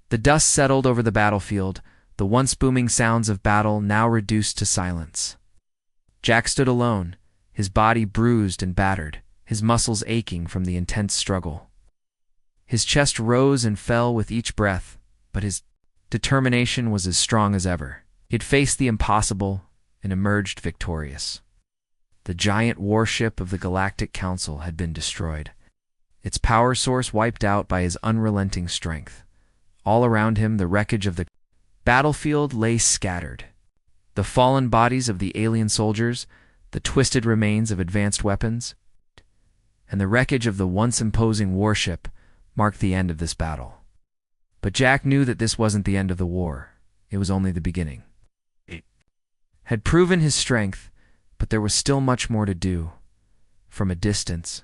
The dust settled over the battlefield, the once booming sounds of battle now reduced to silence. Jack stood alone, his body bruised and battered, his muscles aching from the intense struggle. His chest rose and fell with each breath, but his determination was as strong as ever. He had faced the impossible and emerged victorious. The giant warship of the Galactic Council had been destroyed, its power source wiped out by his unrelenting strength. All around him, the wreckage of the battlefield lay scattered. The fallen bodies of the alien soldiers, the twisted remains of advanced weapons, and the wreckage of the once imposing warship marked the end of this battle. But Jack knew that this wasn't the end of the war. It was only the beginning. He had proven his strength, but there was still much more to do. From a distance,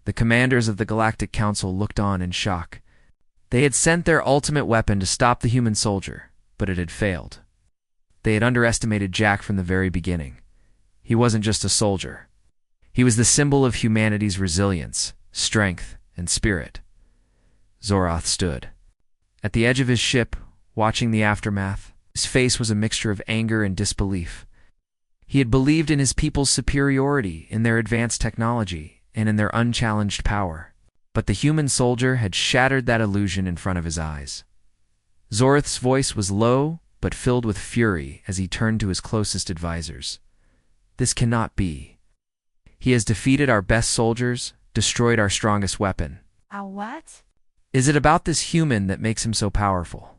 the commanders of the Galactic Council looked on in shock. They had sent their ultimate weapon to stop the human soldier, but it had failed. They had underestimated Jack from the very beginning. He wasn't just a soldier. He was the symbol of humanity's resilience, strength, and spirit. Zorath stood at the edge of his ship, watching the aftermath. His face was a mixture of anger and disbelief. He had believed in his people's superiority, in their advanced technology, and in their unchallenged power. But the human soldier had shattered that illusion in front of his eyes. Zorath's voice was low, but filled with fury as he turned to his closest advisors. This cannot be. He has defeated our best soldiers, destroyed our strongest weapon. What? Is it about this human that makes him so powerful?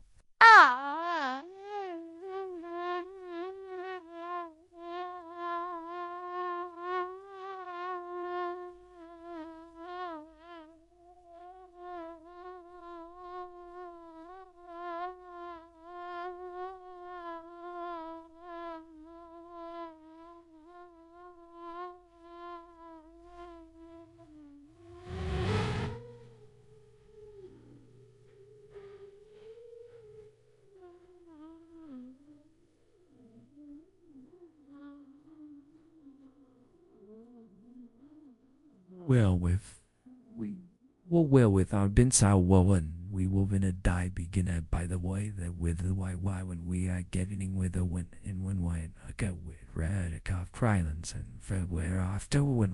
With our been so woven, we will gonna die beginner by the way that with the why when we are getting with the when and when I go with red off Krylands and for where after when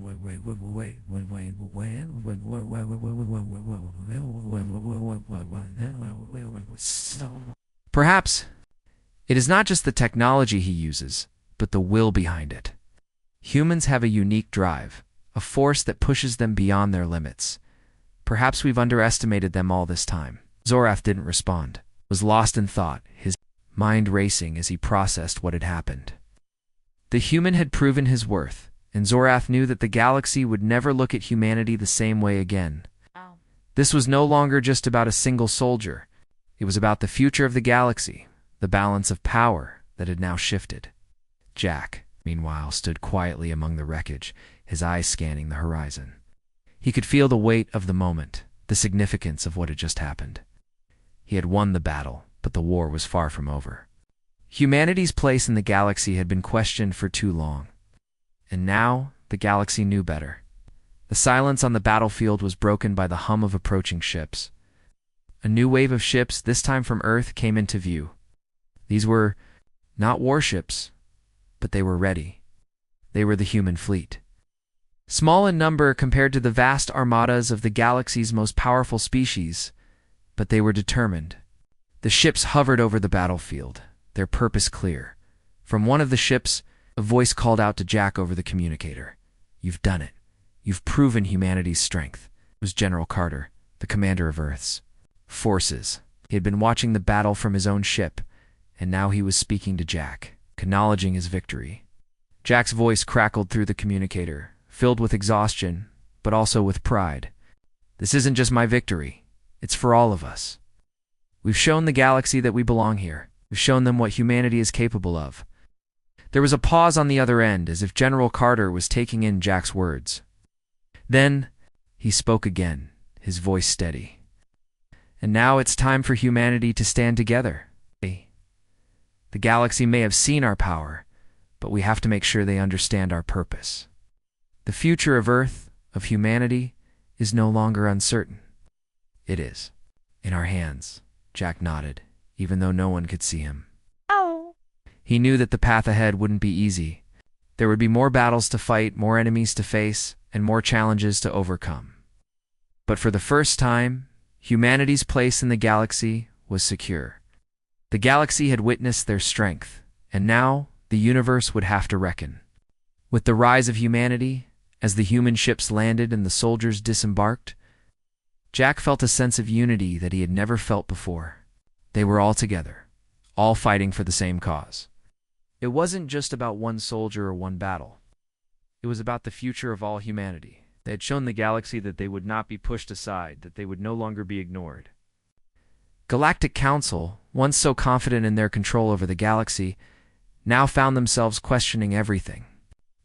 Perhaps it is not just the technology he uses, but the will behind it. Humans have a unique drive, a force that pushes them beyond their limits. Perhaps we've underestimated them all this time. Zorath didn't respond, was lost in thought, his mind racing as he processed what had happened. The human had proven his worth, and Zorath knew that the galaxy would never look at humanity the same way again. This was no longer just about a single soldier. It was about the future of the galaxy, the balance of power that had now shifted. Jack, meanwhile, stood quietly among the wreckage, his eyes scanning the horizon. He could feel the weight of the moment, the significance of what had just happened. He had won the battle, but the war was far from over. Humanity's place in the galaxy had been questioned for too long. And now, the galaxy knew better. The silence on the battlefield was broken by the hum of approaching ships. A new wave of ships, this time from Earth, came into view. These were not warships, but they were ready. They were the human fleet. Small in number compared to the vast armadas of the galaxy's most powerful species, but they were determined. The ships hovered over the battlefield, their purpose clear. From one of the ships, a voice called out to Jack over the communicator. "You've done it. You've proven humanity's strength." It was General Carter, the commander of Earth's forces. He had been watching the battle from his own ship, and now he was speaking to Jack, acknowledging his victory. Jack's voice crackled through the communicator, filled with exhaustion, but also with pride. "This isn't just my victory. It's for all of us. We've shown the galaxy that we belong here. We've shown them what humanity is capable of." There was a pause on the other end, as if General Carter was taking in Jack's words. Then he spoke again, his voice steady. "And now it's time for humanity to stand together. The galaxy may have seen our power, but we have to make sure they understand our purpose. The future of Earth, of humanity, is no longer uncertain. It is. In our hands, Jack nodded, even though no one could see him. Oh. He knew that the path ahead wouldn't be easy. There would be more battles to fight, more enemies to face, and more challenges to overcome. But for the first time, humanity's place in the galaxy was secure. The galaxy had witnessed their strength, and now the universe would have to reckon. With the rise of humanity, as the human ships landed and the soldiers disembarked, Jack felt a sense of unity that he had never felt before. They were all together, all fighting for the same cause. It wasn't just about one soldier or one battle. It was about the future of all humanity. They had shown the galaxy that they would not be pushed aside, that they would no longer be ignored. Galactic Council, once so confident in their control over the galaxy, now found themselves questioning everything.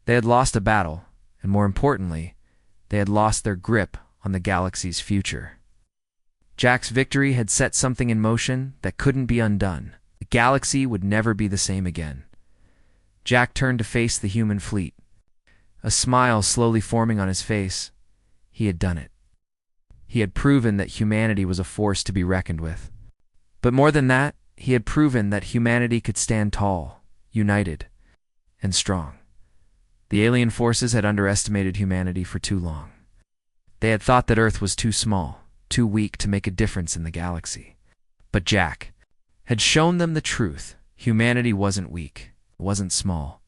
They had lost a battle, and more importantly, they had lost their grip on the galaxy's future. Jack's victory had set something in motion that couldn't be undone. The galaxy would never be the same again. Jack turned to face the human fleet. A smile slowly forming on his face. He had done it. He had proven that humanity was a force to be reckoned with. But more than that, he had proven that humanity could stand tall, united, and strong. The alien forces had underestimated humanity for too long. They had thought that Earth was too small, too weak to make a difference in the galaxy. But Jack had shown them the truth. Humanity wasn't weak, it wasn't small.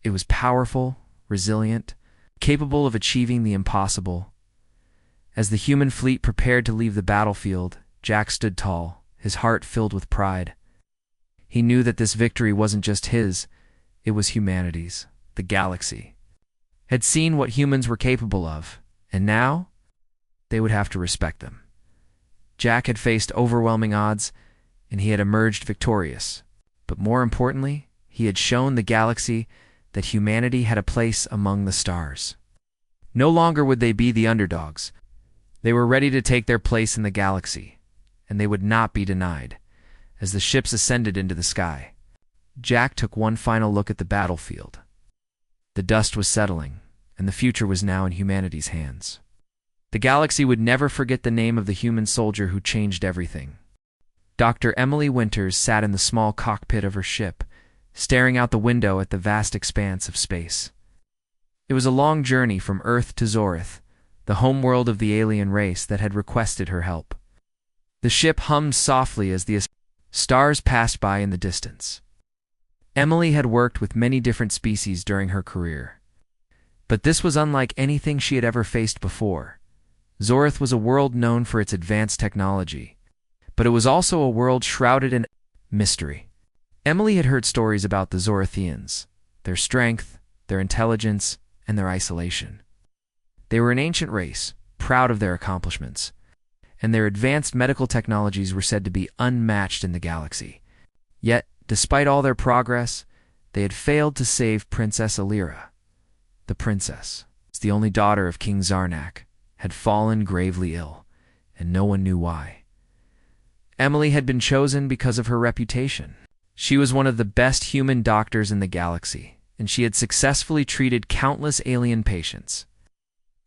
It was powerful, resilient, capable of achieving the impossible. As the human fleet prepared to leave the battlefield, Jack stood tall, his heart filled with pride. He knew that this victory wasn't just his, it was humanity's. The galaxy had seen what humans were capable of, and now they would have to respect them. Jack had faced overwhelming odds, and he had emerged victorious. But more importantly, he had shown the galaxy that humanity had a place among the stars. No longer would they be the underdogs. They were ready to take their place in the galaxy, and they would not be denied. As the ships ascended into the sky, Jack took one final look at the battlefield. The dust was settling, and the future was now in humanity's hands. The galaxy would never forget the name of the human soldier who changed everything. Dr. Emily Winters sat in the small cockpit of her ship, staring out the window at the vast expanse of space. It was a long journey from Earth to Zorith, the homeworld of the alien race that had requested her help. The ship hummed softly as the stars passed by in the distance. Emily had worked with many different species during her career, but this was unlike anything she had ever faced before. Zorith was a world known for its advanced technology, but it was also a world shrouded in mystery. Emily had heard stories about the Zorithians, their strength, their intelligence, and their isolation. They were an ancient race, proud of their accomplishments, and their advanced medical technologies were said to be unmatched in the galaxy. Yet, despite all their progress, they had failed to save Princess Alira. The princess, the only daughter of King Zarnak, had fallen gravely ill, and no one knew why. Emily had been chosen because of her reputation. She was one of the best human doctors in the galaxy, and she had successfully treated countless alien patients.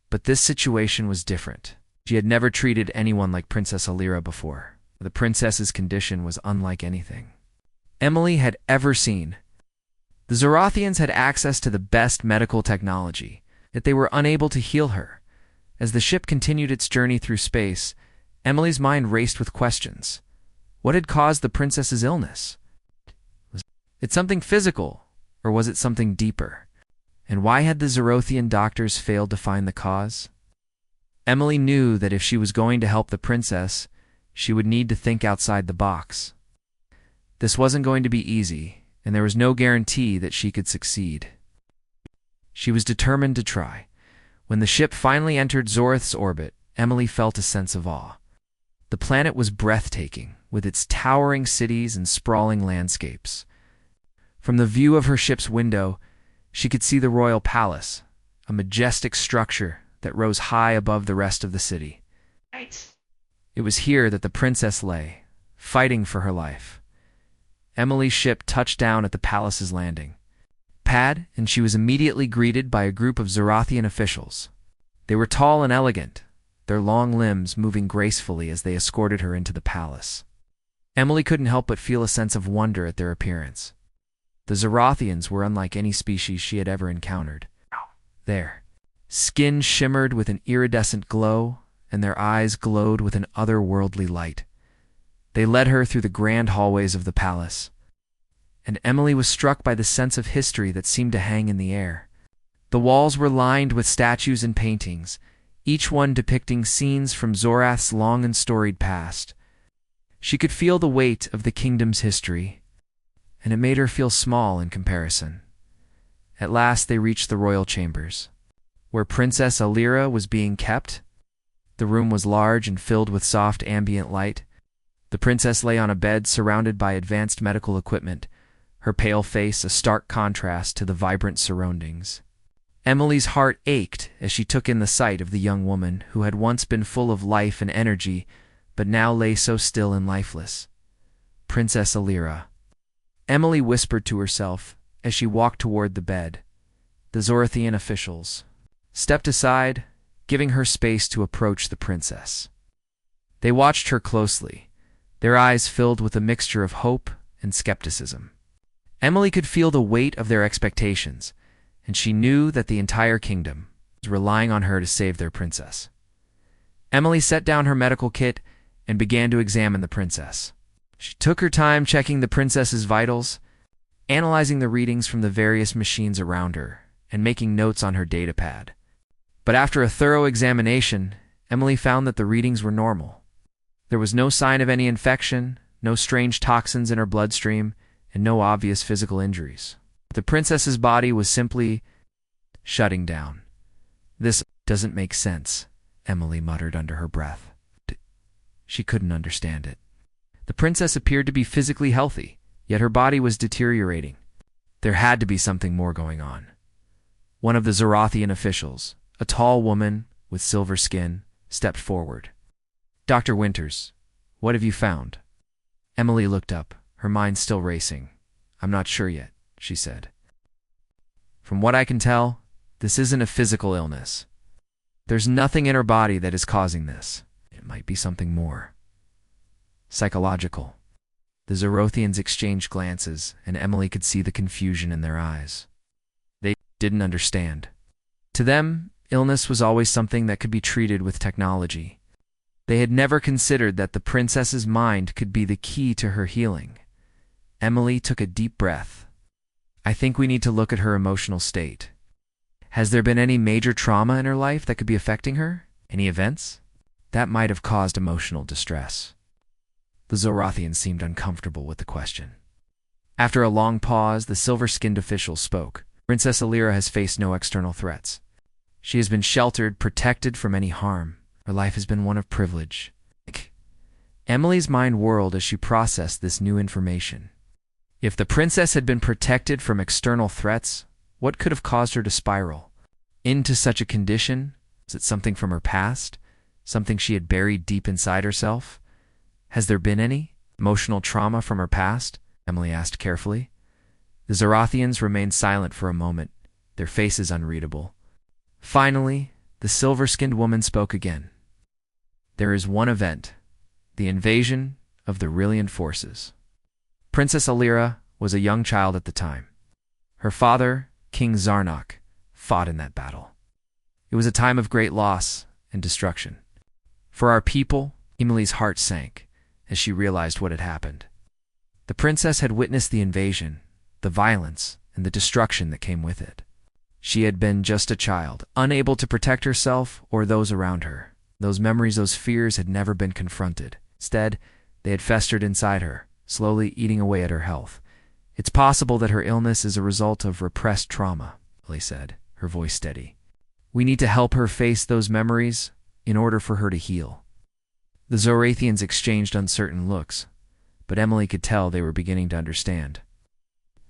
But this situation was different. She had never treated anyone like Princess Alira before. The princess's condition was unlike anything Emily had ever seen. The Zorathians had access to the best medical technology, yet they were unable to heal her. As the ship continued its journey through space, Emily's mind raced with questions. What had caused the princess's illness? Was it something physical, or was it something deeper? And why had the Zorothian doctors failed to find the cause? Emily knew that if she was going to help the princess, she would need to think outside the box. This wasn't going to be easy, and there was no guarantee that she could succeed. She was determined to try. When the ship finally entered Zorith's orbit, Emily felt a sense of awe. The planet was breathtaking, with its towering cities and sprawling landscapes. From the view of her ship's window, she could see the royal palace, a majestic structure that rose high above the rest of the city. It was here that the princess lay, fighting for her life. Emily's ship touched down at the palace's landing pad, and she was immediately greeted by a group of Zorathian officials. They were tall and elegant, their long limbs moving gracefully as they escorted her into the palace. Emily couldn't help but feel a sense of wonder at their appearance. The Zorathians were unlike any species she had ever encountered. Their skin shimmered with an iridescent glow, and their eyes glowed with an otherworldly light. They led her through the grand hallways of the palace, and Emily was struck by the sense of history that seemed to hang in the air. The walls were lined with statues and paintings, each one depicting scenes from Zorath's long and storied past. She could feel the weight of the kingdom's history, and it made her feel small in comparison. At last they reached the royal chambers, where Princess Alira was being kept. The room was large and filled with soft ambient light. The princess lay on a bed surrounded by advanced medical equipment, her pale face a stark contrast to the vibrant surroundings. Emily's heart ached as she took in the sight of the young woman who had once been full of life and energy, but now lay so still and lifeless. Princess Alira. Emily whispered to herself as she walked toward the bed. The Zorathian officials stepped aside, giving her space to approach the princess. They watched her closely, their eyes filled with a mixture of hope and skepticism. Emily could feel the weight of their expectations, and she knew that the entire kingdom was relying on her to save their princess. Emily set down her medical kit and began to examine the princess. She took her time checking the princess's vitals, analyzing the readings from the various machines around her, and making notes on her data pad. But after a thorough examination, Emily found that the readings were normal. There was no sign of any infection, no strange toxins in her bloodstream, and no obvious physical injuries. The princess's body was simply shutting down. "This doesn't make sense," Emily muttered under her breath. She couldn't understand it. The princess appeared to be physically healthy, yet her body was deteriorating. There had to be something more going on. One of the Zorathian officials, a tall woman with silver skin, stepped forward. "Dr. Winters, what have you found?" Emily looked up, her mind still racing. "I'm not sure yet," she said. "From what I can tell, this isn't a physical illness. There's nothing in her body that is causing this. It might be something more. Psychological." The Zorathians exchanged glances, and Emily could see the confusion in their eyes. They didn't understand. To them, illness was always something that could be treated with technology. They had never considered that the princess's mind could be the key to her healing. Emily took a deep breath. "I think we need to look at her emotional state. Has there been any major trauma in her life that could be affecting her? Any events that might have caused emotional distress?" The Zorathian seemed uncomfortable with the question. After a long pause, the silver-skinned official spoke. "Princess Alira has faced no external threats. She has been sheltered, protected from any harm. Her life has been one of privilege." Emily's mind whirled as she processed this new information. If the princess had been protected from external threats, what could have caused her to spiral into such a condition? Was it something from her past? Something she had buried deep inside herself? "Has there been any emotional trauma from her past?" Emily asked carefully. The Zorathians remained silent for a moment, their faces unreadable. Finally, the silver-skinned woman spoke again. "There is one event, the invasion of the Rillian forces. Princess Alira was a young child at the time. Her father, King Zarnok, fought in that battle. It was a time of great loss and destruction. For our people," Emily's heart sank as she realized what had happened. The princess had witnessed the invasion, the violence, and the destruction that came with it. She had been just a child, unable to protect herself or those around her. Those memories, those fears had never been confronted. Instead, they had festered inside her, slowly eating away at her health. "It's possible that her illness is a result of repressed trauma," Emily said, her voice steady. "We need to help her face those memories in order for her to heal." The Zorathians exchanged uncertain looks, but Emily could tell they were beginning to understand.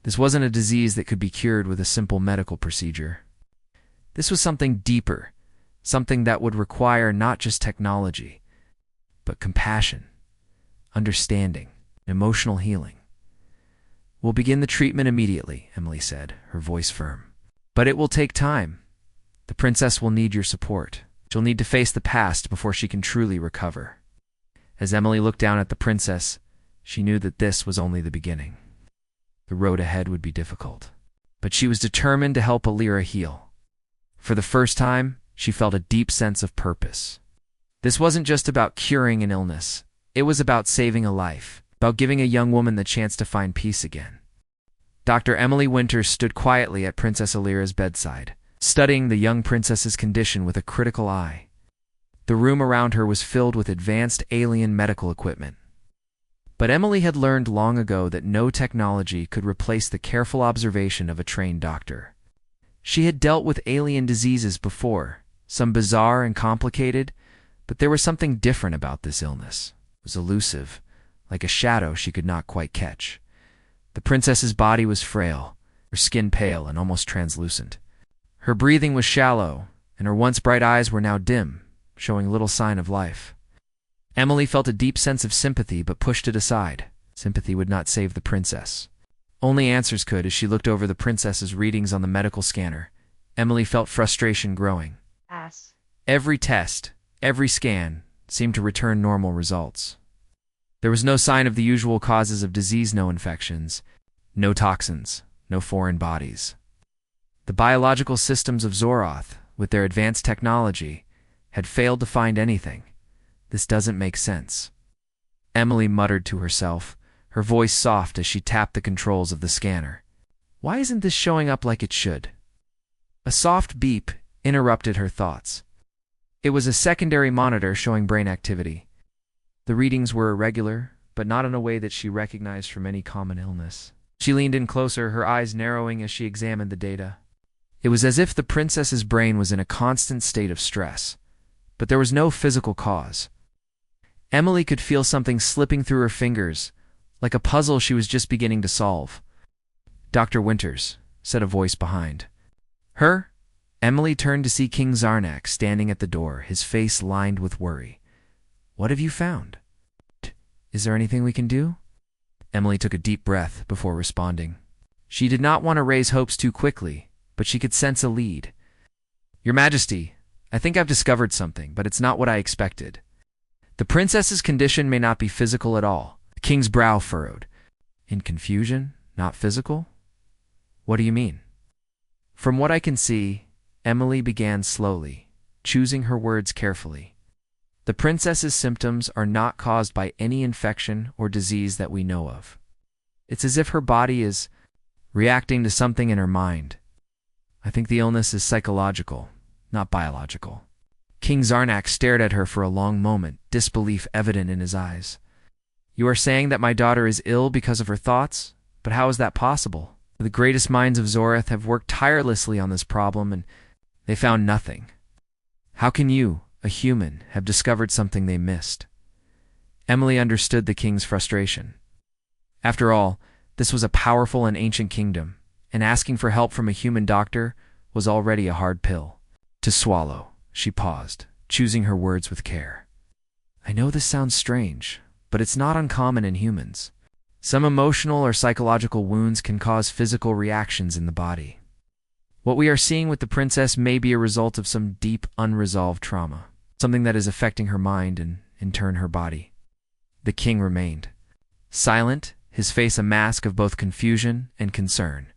This wasn't a disease that could be cured with a simple medical procedure. This was something deeper, something that would require not just technology, but compassion, understanding, emotional healing. "We'll begin the treatment immediately," Emily said, her voice firm. "But it will take time. The princess will need your support." She'll need to face the past before she can truly recover. As Emily looked down at the princess, she knew that this was only the beginning. The road ahead would be difficult, but she was determined to help Alira heal. For the first time, she felt a deep sense of purpose. This wasn't just about curing an illness. It was about saving a life, about giving a young woman the chance to find peace again. Dr. Emily Winters stood quietly at Princess Alira's bedside, studying the young princess's condition with a critical eye. The room around her was filled with advanced alien medical equipment. But Emily had learned long ago that no technology could replace the careful observation of a trained doctor. She had dealt with alien diseases before, some bizarre and complicated, but there was something different about this illness. It was elusive, like a shadow she could not quite catch. The princess's body was frail, her skin pale and almost translucent. Her breathing was shallow, and her once bright eyes were now dim, showing little sign of life. Emily felt a deep sense of sympathy but pushed it aside. Sympathy would not save the princess. Only answers could. As she looked over the princess's readings on the medical scanner, Emily felt frustration growing. Every test, every scan, seemed to return normal results. There was no sign of the usual causes of disease, no infections, no toxins, no foreign bodies. The biological systems of Zoroth, with their advanced technology, had failed to find anything. This doesn't make sense. Emily muttered to herself, her voice soft as she tapped the controls of the scanner. Why isn't this showing up like it should? A soft beep interrupted her thoughts. It was a secondary monitor showing brain activity. The readings were irregular, but not in a way that she recognized from any common illness. She leaned in closer, her eyes narrowing as she examined the data. It was as if the princess's brain was in a constant state of stress, but there was no physical cause. Emily could feel something slipping through her fingers, like a puzzle she was just beginning to solve. "Dr. Winters," said a voice behind her. Emily turned to see King Zarnak standing at the door, his face lined with worry. "What have you found? Is there anything we can do?" Emily took a deep breath before responding. She did not want to raise hopes too quickly, but she could sense a lead. "Your Majesty, I think I've discovered something, but it's not what I expected. The princess's condition may not be physical at all." The king's brow furrowed. "In confusion, not physical? What do you mean?" "From what I can see," Emily began slowly, choosing her words carefully, "the princess's symptoms are not caused by any infection or disease that we know of. It's as if her body is reacting to something in her mind. I think the illness is psychological, not biological." King Zarnak stared at her for a long moment, disbelief evident in his eyes. "You are saying that my daughter is ill because of her thoughts? But how is that possible? The greatest minds of Zoroth have worked tirelessly on this problem, and they found nothing. How can you, a human, have discovered something they missed?" Emily understood the king's frustration. After all, this was a powerful and ancient kingdom, and asking for help from a human doctor was already a hard pill to swallow. She paused, choosing her words with care. "I know this sounds strange, but it's not uncommon in humans. Some emotional or psychological wounds can cause physical reactions in the body. What we are seeing with the princess may be a result of some deep, unresolved trauma, something that is affecting her mind and, in turn, her body." The king remained silent, his face a mask of both confusion and concern.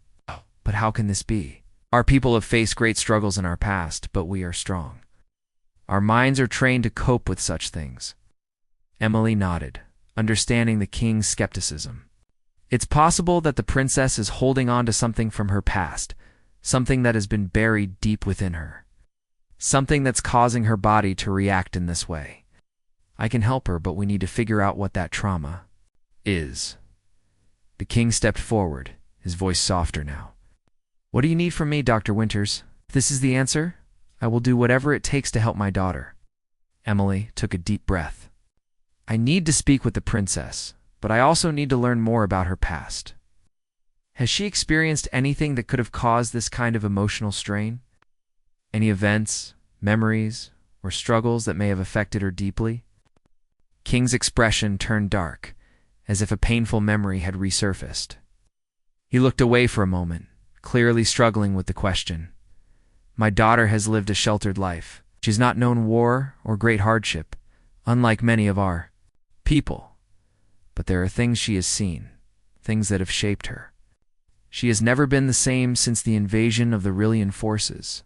"But how can this be? Our people have faced great struggles in our past, but we are strong. Our minds are trained to cope with such things." Emily nodded, understanding the king's skepticism. "It's possible that the princess is holding on to something from her past, something that has been buried deep within her. Something that's causing her body to react in this way. I can help her, but we need to figure out what that trauma is." The king stepped forward, his voice softer now. "What do you need from me, Dr. Winters? If this is the answer, I will do whatever it takes to help my daughter." Emily took a deep breath. "I need to speak with the princess, but I also need to learn more about her past. Has she experienced anything that could have caused this kind of emotional strain? Any events, memories, or struggles that may have affected her deeply?" King's expression turned dark, as if a painful memory had resurfaced. He looked away for a moment, clearly struggling with the question. "My daughter has lived a sheltered life, She's not known war or great hardship, unlike many of our people. But there are things she has seen, things that have shaped her. She has never been the same since the invasion of the Rillian forces.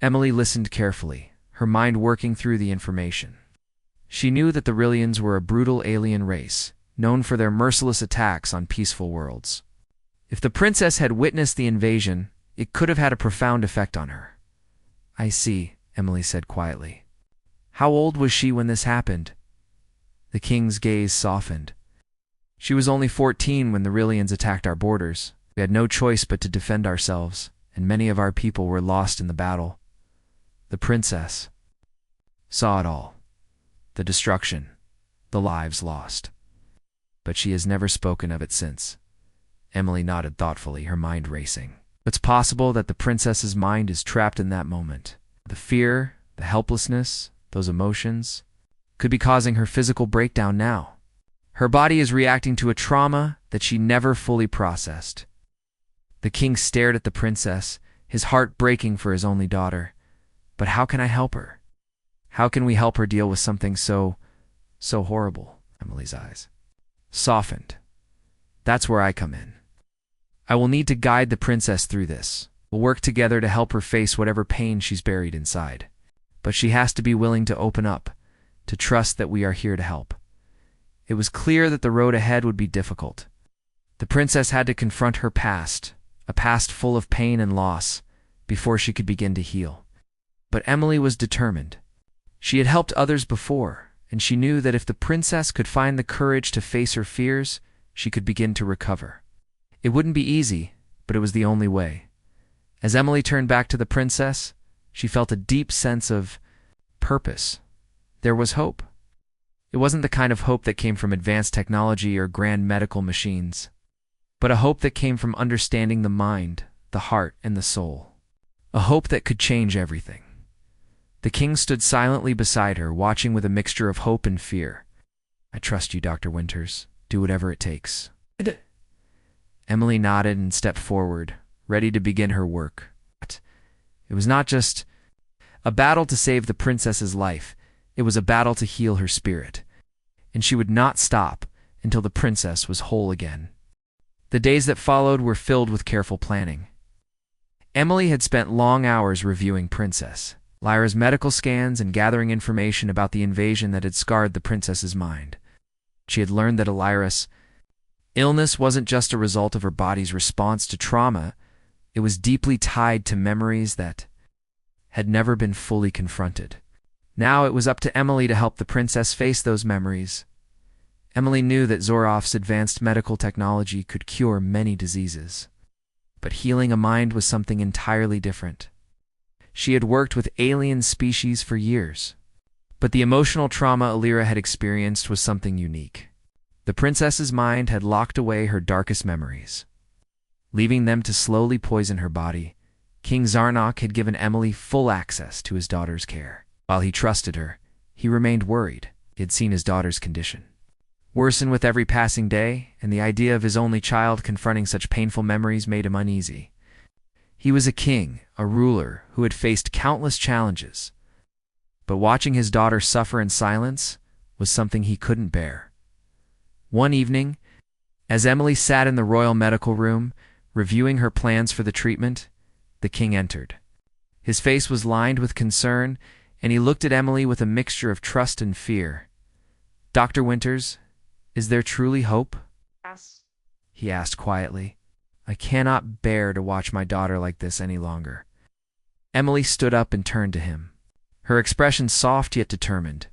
Emily listened carefully, her mind working through the information. She knew that the Rillians were a brutal alien race, known for their merciless attacks on peaceful worlds. If the princess had witnessed the invasion, it could have had a profound effect on her. "I see," Emily said quietly. "How old was she when this happened?" The king's gaze softened. "She was only 14 when the Rillians attacked our borders. We had no choice but to defend ourselves, and many of our people were lost in the battle. The princess saw it all. The destruction, the lives lost. But she has never spoken of it since." Emily nodded thoughtfully, her mind racing. It's possible that the princess's mind is trapped in that moment. The fear, the helplessness, those emotions could be causing her physical breakdown now. Her body is reacting to a trauma that she never fully processed. The king stared at the princess, his heart breaking for his only daughter. "But how can I help her? How can we help her deal with something so horrible?" Emily's eyes softened. "That's where I come in. I will need to guide the princess through this. We'll work together to help her face whatever pain she's buried inside. But she has to be willing to open up, to trust that we are here to help." It was clear that the road ahead would be difficult. The princess had to confront her past, a past full of pain and loss, before she could begin to heal. But Emily was determined. She had helped others before, and she knew that if the princess could find the courage to face her fears, she could begin to recover. It wouldn't be easy, but it was the only way. As Emily turned back to the princess, she felt a deep sense of purpose. There was hope. It wasn't the kind of hope that came from advanced technology or grand medical machines, but a hope that came from understanding the mind, the heart, and the soul. A hope that could change everything. The king stood silently beside her, watching with a mixture of hope and fear. "I trust you, Dr. Winters. Do whatever it takes." Emily nodded and stepped forward, ready to begin her work. It was not just a battle to save the princess's life, it was a battle to heal her spirit. And she would not stop until the princess was whole again. The days that followed were filled with careful planning. Emily had spent long hours reviewing Princess Lyra's medical scans and gathering information about the invasion that had scarred the princess's mind. She had learned that Lyra's illness wasn't just a result of her body's response to trauma, it was deeply tied to memories that had never been fully confronted. Now it was up to Emily to help the princess face those memories. Emily knew that Zoroff's advanced medical technology could cure many diseases. But healing a mind was something entirely different. She had worked with alien species for years, but the emotional trauma Alira had experienced was something unique. The princess's mind had locked away her darkest memories, leaving them to slowly poison her body. King Zarnok had given Emily full access to his daughter's care. While he trusted her, he remained worried. He had seen his daughter's condition worsen with every passing day, and the idea of his only child confronting such painful memories made him uneasy. He was a king, a ruler, who had faced countless challenges. But watching his daughter suffer in silence was something he couldn't bear. One evening, as Emily sat in the royal medical room, reviewing her plans for the treatment, the king entered. His face was lined with concern, and he looked at Emily with a mixture of trust and fear. "Dr. Winters, is there truly hope?" Yes. He asked quietly. "I cannot bear to watch my daughter like this any longer." Emily stood up and turned to him, her expression soft yet determined.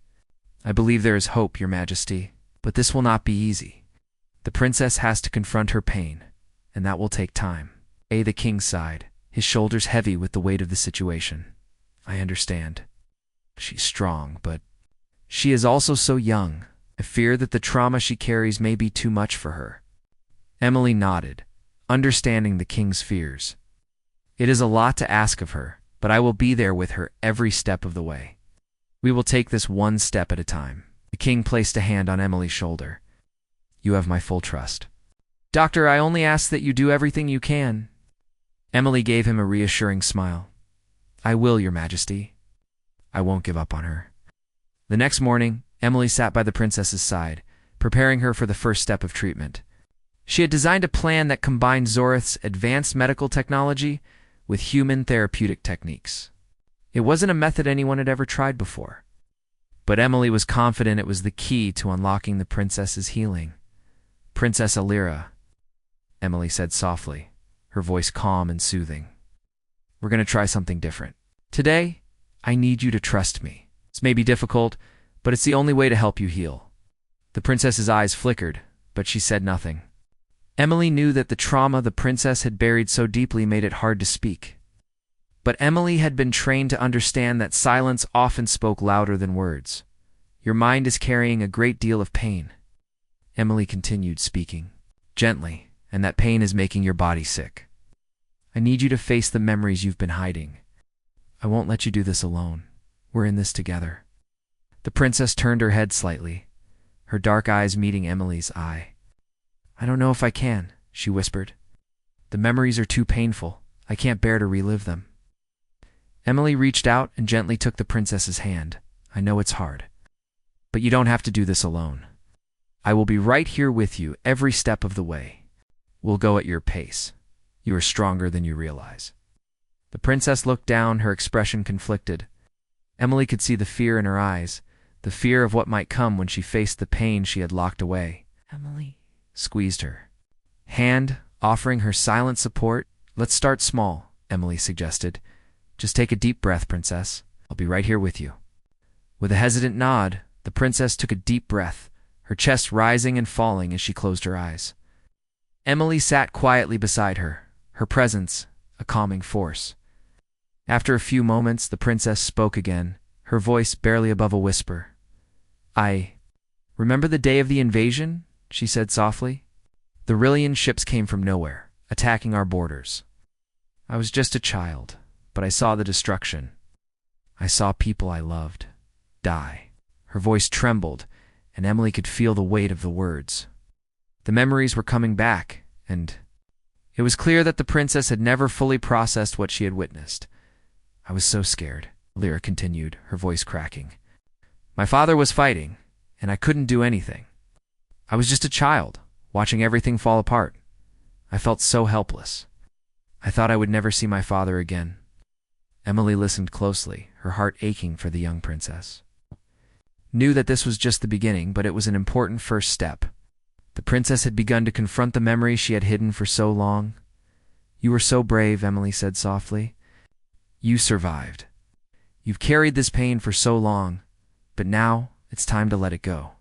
"I believe there is hope, Your Majesty, but this will not be easy. The princess has to confront her pain, and that will take time." The king sighed, his shoulders heavy with the weight of the situation. "I understand. She's strong, but she is also so young. I fear that the trauma she carries may be too much for her." Emily nodded, understanding the king's fears. "It is a lot to ask of her, but I will be there with her every step of the way. We will take this one step at a time." The king placed a hand on Emily's shoulder. "You have my full trust." "Doctor, I only ask that you do everything you can." Emily gave him a reassuring smile. "I will, Your Majesty." I won't give up on her. The next morning, Emily sat by the princess's side, preparing her for the first step of treatment. She had designed a plan that combined Zorith's advanced medical technology with human therapeutic techniques. It wasn't a method anyone had ever tried before, but Emily was confident it was the key to unlocking the princess's healing. "Princess Alira," Emily said softly, her voice calm and soothing. "We're going to try something different. Today, I need you to trust me. This may be difficult, but it's the only way to help you heal." The princess's eyes flickered, but she said nothing. Emily knew that the trauma the princess had buried so deeply made it hard to speak. But Emily had been trained to understand that silence often spoke louder than words. "Your mind is carrying a great deal of pain," Emily continued, speaking gently, "and that pain is making your body sick. I need you to face the memories you've been hiding. I won't let you do this alone. We're in this together." The princess turned her head slightly, her dark eyes meeting Emily's eye. "I don't know if I can," she whispered. "The memories are too painful. I can't bear to relive them." Emily reached out and gently took the princess's hand. "I know it's hard, but you don't have to do this alone. I will be right here with you every step of the way. We'll go at your pace. You are stronger than you realize." The princess looked down, her expression conflicted. Emily could see the fear in her eyes, the fear of what might come when she faced the pain she had locked away. Emily squeezed her hand, offering her silent support. "Let's start small," Emily suggested. "Just take a deep breath, princess. I'll be right here with you." With a hesitant nod, the princess took a deep breath, her chest rising and falling as she closed her eyes. Emily sat quietly beside her, her presence a calming force. After a few moments, the princess spoke again, her voice barely above a whisper. "I remember the day of the invasion," she said softly. "The Rillian ships came from nowhere, attacking our borders. I was just a child, but I saw the destruction. I saw people I loved die." Her voice trembled, and Emily could feel the weight of the words. The memories were coming back, and it was clear that the princess had never fully processed what she had witnessed. "I was so scared," Lyra continued, her voice cracking. "My father was fighting, and I couldn't do anything. I was just a child, watching everything fall apart. I felt so helpless. I thought I would never see my father again." Emily listened closely, her heart aching for the young princess. Knew that this was just the beginning, but it was an important first step. The princess had begun to confront the memories she had hidden for so long. "You were so brave," Emily said softly. "You survived. You've carried this pain for so long, but now it's time to let it go.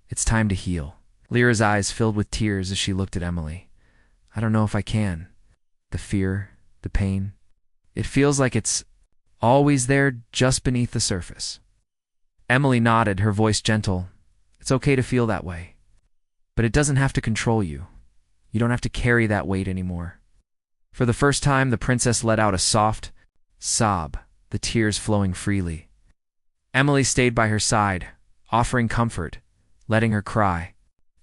It's time to heal." Lyra's eyes filled with tears as she looked at Emily. "I don't know if I can. The fear, the pain, it feels like it's always there just beneath the surface." Emily nodded, her voice gentle. "It's okay to feel that way, but it doesn't have to control you. You don't have to carry that weight anymore." For the first time, the princess let out a soft sob, the tears flowing freely. Emily stayed by her side, offering comfort, letting her cry.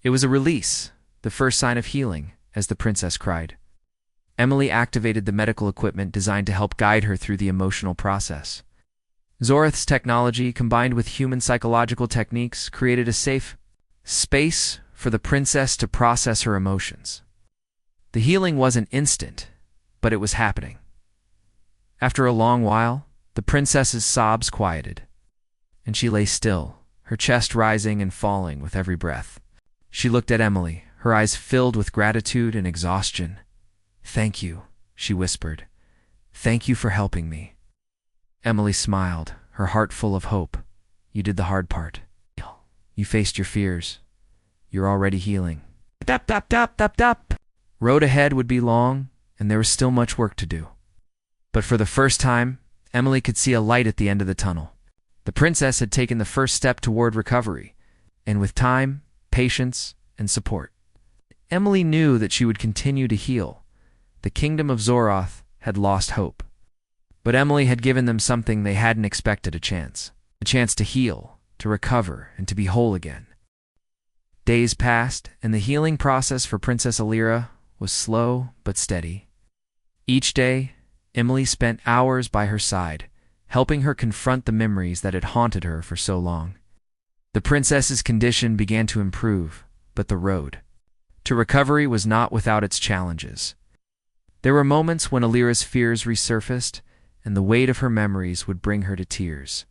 It was a release, the first sign of healing, as the princess cried. Emily activated the medical equipment designed to help guide her through the emotional process. Zorith's technology, combined with human psychological techniques, created a safe space for the princess to process her emotions. The healing wasn't instant, but it was happening. After a long while, the princess's sobs quieted, and she lay still, her chest rising and falling with every breath. She looked at Emily, her eyes filled with gratitude and exhaustion. "Thank you," she whispered. "Thank you for helping me." Emily smiled, her heart full of hope. "You did the hard part. You faced your fears. You're already healing." Dap, dap, dap, dap, dap. Road ahead would be long, and there was still much work to do. But for the first time, Emily could see a light at the end of the tunnel. The princess had taken the first step toward recovery, and with time, patience, and support, Emily knew that she would continue to heal. The kingdom of Zoroth had lost hope, but Emily had given them something they hadn't expected: a chance to heal, to recover, and to be whole again. Days passed, and the healing process for Princess Alira was slow but steady. Each day, Emily spent hours by her side, helping her confront the memories that had haunted her for so long. The princess's condition began to improve, but the road to recovery was not without its challenges. There were moments when Alira's fears resurfaced, and the weight of her memories would bring her to tears.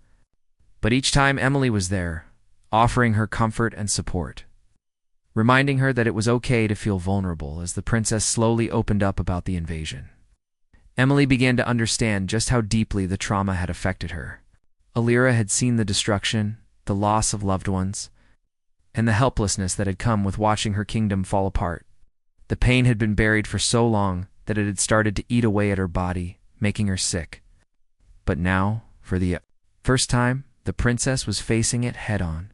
But each time Emily was there, offering her comfort and support, reminding her that it was okay to feel vulnerable as the princess slowly opened up about the invasion. Emily began to understand just how deeply the trauma had affected her. Alira had seen the destruction, the loss of loved ones, and the helplessness that had come with watching her kingdom fall apart. The pain had been buried for so long that it had started to eat away at her body, making her sick. But now, for the first time, the princess was facing it head-on,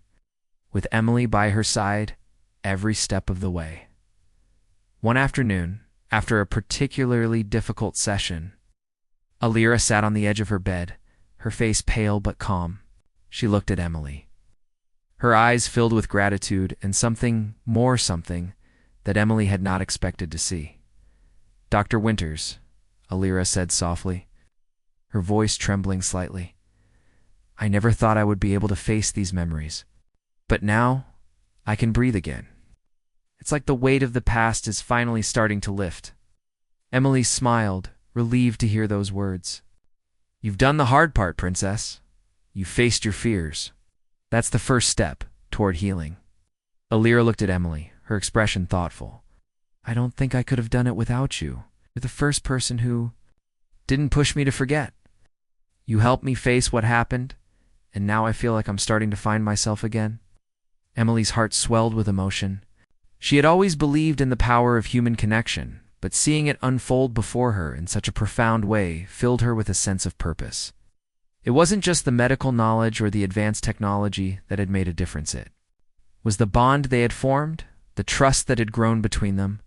with Emily by her side every step of the way. One afternoon, after a particularly difficult session, Alira sat on the edge of her bed, her face pale but calm. She looked at Emily, her eyes filled with gratitude and something that Emily had not expected to see. "Dr. Winters," Alira said softly, her voice trembling slightly. "I never thought I would be able to face these memories, but now I can breathe again. It's like the weight of the past is finally starting to lift." Emily smiled, relieved to hear those words. "You've done the hard part, princess. You faced your fears. That's the first step toward healing." Alira looked at Emily, her expression thoughtful. "I don't think I could have done it without you. You're the first person who didn't push me to forget. You helped me face what happened, and now I feel like I'm starting to find myself again." Emily's heart swelled with emotion. She had always believed in the power of human connection, but seeing it unfold before her in such a profound way filled her with a sense of purpose. It wasn't just the medical knowledge or the advanced technology that had made a difference. It was the bond they had formed, the trust that had grown between them.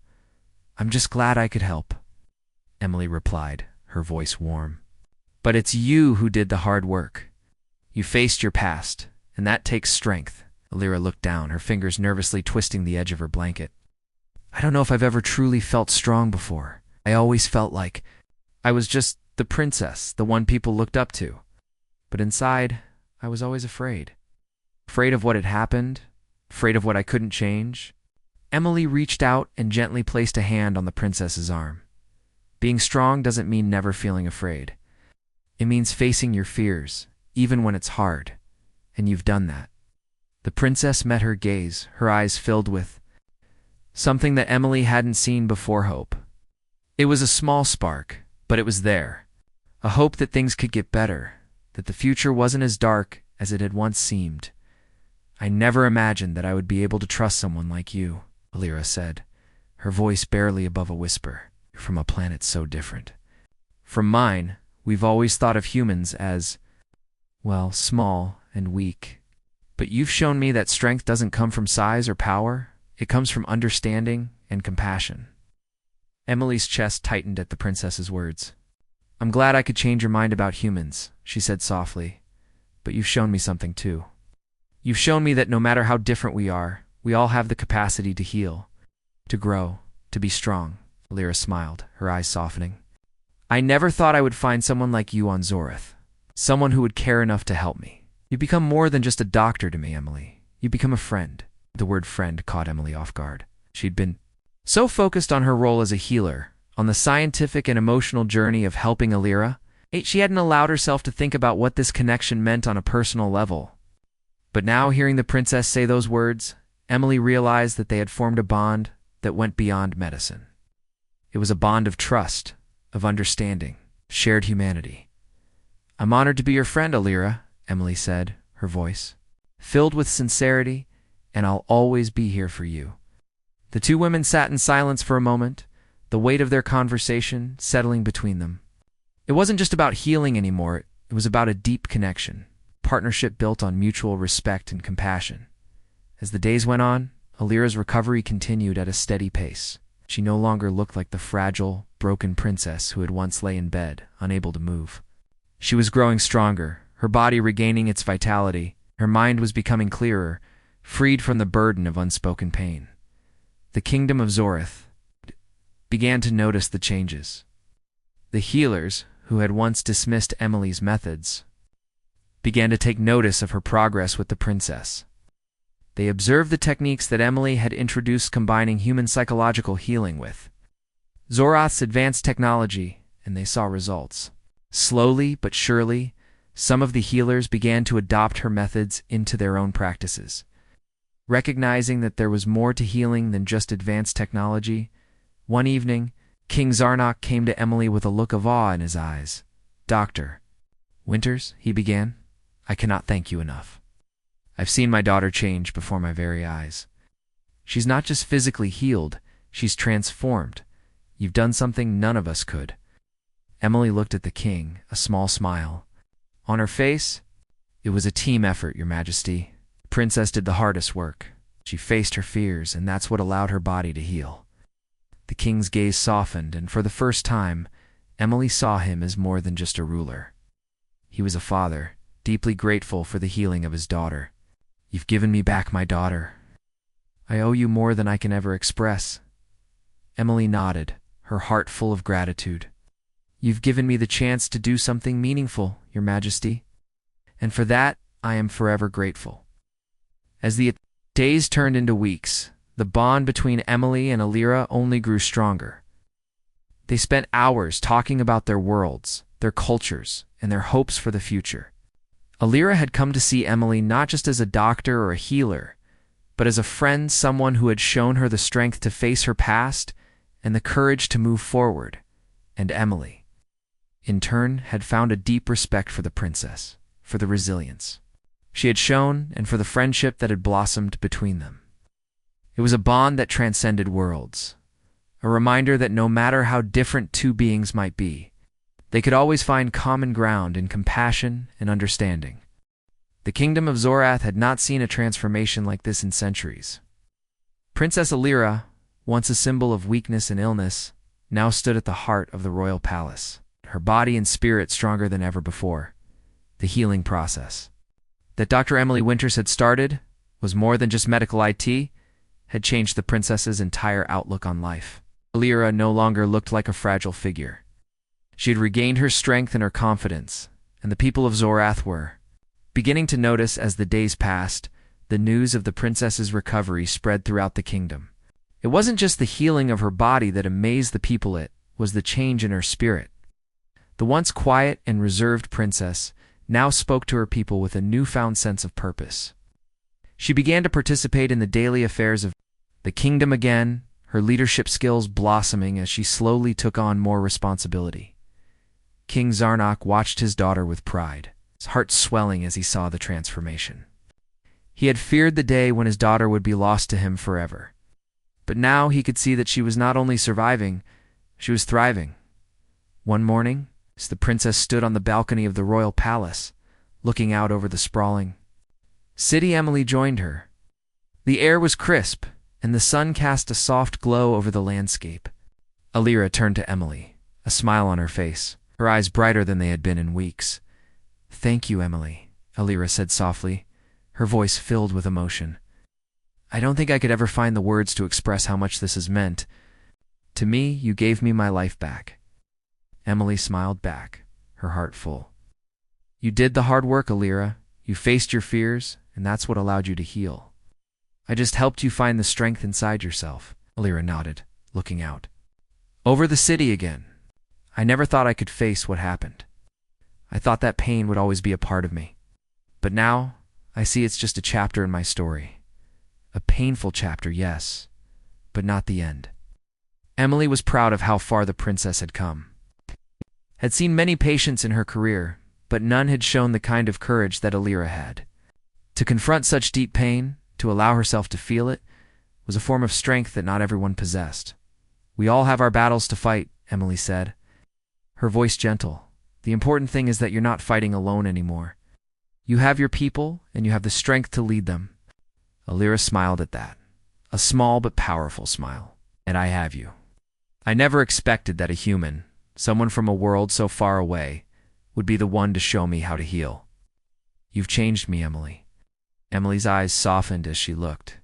"I'm just glad I could help," Emily replied, her voice warm. "But it's you who did the hard work. You faced your past, and that takes strength." Alira looked down, her fingers nervously twisting the edge of her blanket. "I don't know if I've ever truly felt strong before. I always felt like I was just the princess, the one people looked up to. But inside, I was always afraid. Afraid of what had happened, afraid of what I couldn't change." Emily reached out and gently placed a hand on the princess's arm. Being strong doesn't mean never feeling afraid. It means facing your fears, even when it's hard, and you've done that. The princess met her gaze, her eyes filled with something that Emily hadn't seen before: hope. It was a small spark, but it was there. A hope that things could get better, that the future wasn't as dark as it had once seemed. "I never imagined that I would be able to trust someone like you," Alira said, her voice barely above a whisper. "You're from a planet so different. From mine, we've always thought of humans as, well, small and weak. But you've shown me that strength doesn't come from size or power. It comes from understanding and compassion." Emily's chest tightened at the princess's words. "I'm glad I could change your mind about humans," she said softly. "But you've shown me something too. You've shown me that no matter how different we are, we all have the capacity to heal, to grow, to be strong." Alira smiled, her eyes softening. "I never thought I would find someone like you on Zorith, someone who would care enough to help me. You become more than just a doctor to me, Emily. You become a friend." The word friend caught Emily off guard. She'd been so focused on her role as a healer, on the scientific and emotional journey of helping Alira, she hadn't allowed herself to think about what this connection meant on a personal level. But now, hearing the princess say those words, Emily realized that they had formed a bond that went beyond medicine. It was a bond of trust, of understanding, shared humanity. "I'm honored to be your friend, Alira," Emily said, her voice filled with sincerity, "and I'll always be here for you." The two women sat in silence for a moment, the weight of their conversation settling between them. It wasn't just about healing anymore, it was about a deep connection, partnership built on mutual respect and compassion. As the days went on, Alira's recovery continued at a steady pace. She no longer looked like the fragile, broken princess who had once lay in bed, unable to move. She was growing stronger, her body regaining its vitality. Her mind was becoming clearer, freed from the burden of unspoken pain. The kingdom of Zorith began to notice the changes. The healers, who had once dismissed Emily's methods, began to take notice of her progress with the princess. They observed the techniques that Emily had introduced, combining human psychological healing with Zorath's advanced technology, and they saw results. Slowly but surely, some of the healers began to adopt her methods into their own practices. Recognizing that there was more to healing than just advanced technology, one evening, King Zarnok came to Emily with a look of awe in his eyes. "Dr. Winters," he began, "I cannot thank you enough. I've seen my daughter change before my very eyes. She's not just physically healed, she's transformed. You've done something none of us could." Emily looked at the king, a small smile on her face. "It was a team effort, Your Majesty. The princess did the hardest work. She faced her fears, and that's what allowed her body to heal." The king's gaze softened, and for the first time, Emily saw him as more than just a ruler. He was a father, deeply grateful for the healing of his daughter. "You've given me back my daughter. I owe you more than I can ever express." Emily nodded, her heart full of gratitude. "You've given me the chance to do something meaningful, Your Majesty, and for that I am forever grateful." As the days turned into weeks, the bond between Emily and Alira only grew stronger. They spent hours talking about their worlds, their cultures, and their hopes for the future. Alira had come to see Emily not just as a doctor or a healer, but as a friend, someone who had shown her the strength to face her past and the courage to move forward. And Emily, in turn, had found a deep respect for the princess, for the resilience she had shown, and for the friendship that had blossomed between them. It was a bond that transcended worlds, a reminder that no matter how different two beings might be, they could always find common ground in compassion and understanding. The kingdom of Zorath had not seen a transformation like this in centuries. Princess Alira, once a symbol of weakness and illness, now stood at the heart of the royal palace, her body and spirit stronger than ever before. The healing process that Dr. Emily Winters had started was more than just medical IT, had changed the princess's entire outlook on life. Alira no longer looked like a fragile figure. She had regained her strength and her confidence, and the people of Zorath were beginning to notice. As the days passed, the news of the princess's recovery spread throughout the kingdom. It wasn't just the healing of her body that amazed the people, it was the change in her spirit. The once quiet and reserved princess now spoke to her people with a newfound sense of purpose. She began to participate in the daily affairs of the kingdom again, her leadership skills blossoming as she slowly took on more responsibility. King Zarnok watched his daughter with pride, his heart swelling as he saw the transformation. He had feared the day when his daughter would be lost to him forever. But now he could see that she was not only surviving, she was thriving. One morning, as the princess stood on the balcony of the royal palace, looking out over the sprawling city, Emily joined her. The air was crisp, and the sun cast a soft glow over the landscape. Alira turned to Emily, a smile on her face, her eyes brighter than they had been in weeks. "Thank you, Emily," Alira said softly, her voice filled with emotion. "I don't think I could ever find the words to express how much this has meant. To me, you gave me my life back." Emily smiled back, her heart full. "You did the hard work, Alira. You faced your fears, and that's what allowed you to heal. I just helped you find the strength inside yourself." Alira nodded, looking out over the city again. "I never thought I could face what happened. I thought that pain would always be a part of me. But now, I see it's just a chapter in my story. A painful chapter, yes, but not the end." Emily was proud of how far the princess had come. Had seen many patients in her career, but none had shown the kind of courage that Alira had. To confront such deep pain, to allow herself to feel it, was a form of strength that not everyone possessed. "We all have our battles to fight," Emily said, her voice gentle. "The important thing is that you're not fighting alone anymore. You have your people, and you have the strength to lead them." Alira smiled at that, a small but powerful smile. "And I have you. I never expected that a human, someone from a world so far away, would be the one to show me how to heal. You've changed me, Emily." Emily's eyes softened as she looked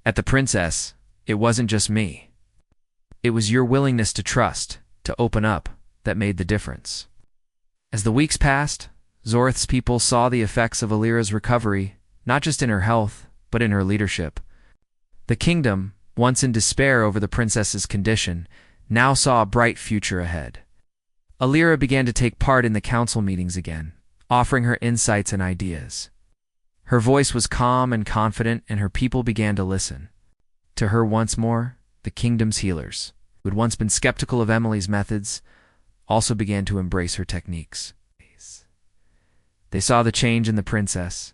at the princess. "It wasn't just me. It was your willingness to trust, to open up, that made the difference." As the weeks passed, Zorth's people saw the effects of Alira's recovery, not just in her health, but in her leadership. The kingdom, once in despair over the princess's condition, now saw a bright future ahead. Alira began to take part in the council meetings again, offering her insights and ideas. Her voice was calm and confident, and her people began to listen. To her once more, the kingdom's healers, who had once been skeptical of Emily's methods, also began to embrace her techniques. They saw the change in the princess,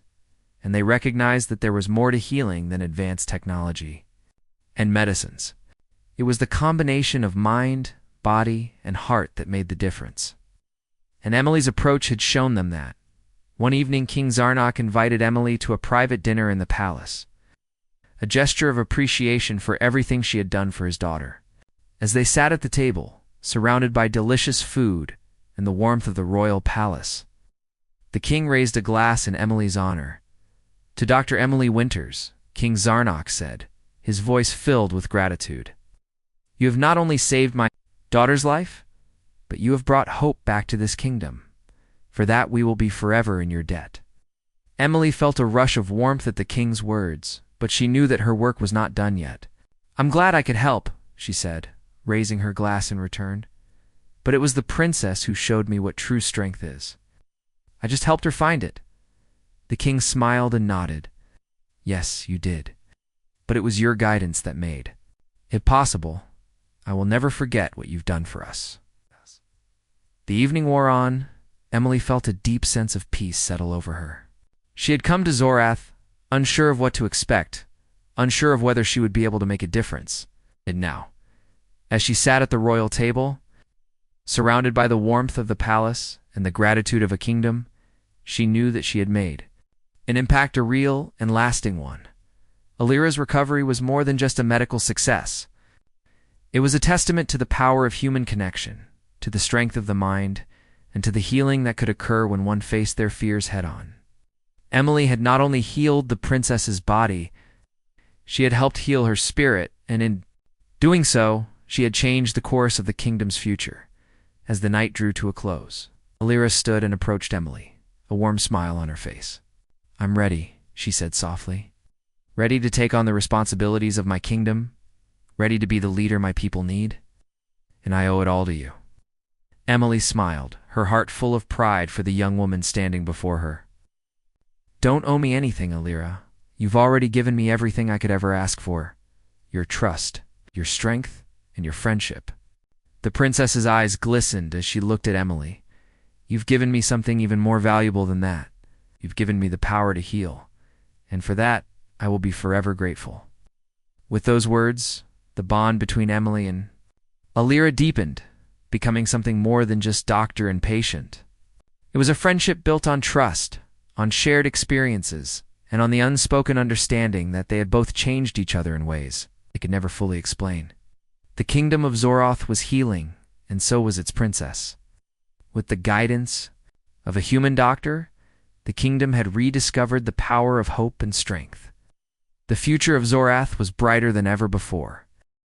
and they recognized that there was more to healing than advanced technology and medicines. It was the combination of mind, body, and heart that made the difference. And Emily's approach had shown them that. One evening, King Zarnok invited Emily to a private dinner in the palace, a gesture of appreciation for everything she had done for his daughter. As they sat at the table, surrounded by delicious food and the warmth of the royal palace, the king raised a glass in Emily's honor. "To Dr. Emily Winters," King Zarnok said, his voice filled with gratitude. "You have not only saved my daughter's life, but you have brought hope back to this kingdom. For that we will be forever in your debt." Emily felt a rush of warmth at the king's words, but she knew that her work was not done yet. "I'm glad I could help," she said, raising her glass in return. "But it was the princess who showed me what true strength is. I just helped her find it." The king smiled and nodded. "Yes, you did. But it was your guidance that made it possible. I will never forget what you've done for us." The evening wore on. Emily felt a deep sense of peace settle over her. She had come to Zorath, unsure of what to expect, unsure of whether she would be able to make a difference. And now, as she sat at the royal table, surrounded by the warmth of the palace and the gratitude of a kingdom, she knew that she had made an impact, a real and lasting one. Alira's recovery was more than just a medical success. It was a testament to the power of human connection, to the strength of the mind, and to the healing that could occur when one faced their fears head-on. Emily had not only healed the princess's body, she had helped heal her spirit, and in doing so, she had changed the course of the kingdom's future. As the night drew to a close, Alira stood and approached Emily, a warm smile on her face. "I'm ready," she said softly. "Ready to take on the responsibilities of my kingdom, ready to be the leader my people need, and I owe it all to you." Emily smiled, her heart full of pride for the young woman standing before her. "Don't owe me anything, Alira. You've already given me everything I could ever ask for. Your trust, your strength, and your friendship." The princess's eyes glistened as she looked at Emily. "You've given me something even more valuable than that. You've given me the power to heal, and for that, I will be forever grateful." With those words, the bond between Emily and Alira deepened, becoming something more than just doctor and patient. It was a friendship built on trust, on shared experiences, and on the unspoken understanding that they had both changed each other in ways they could never fully explain. The kingdom of Zoroth was healing, and so was its princess. With the guidance of a human doctor, the kingdom had rediscovered the power of hope and strength. The future of Zorath was brighter than ever before.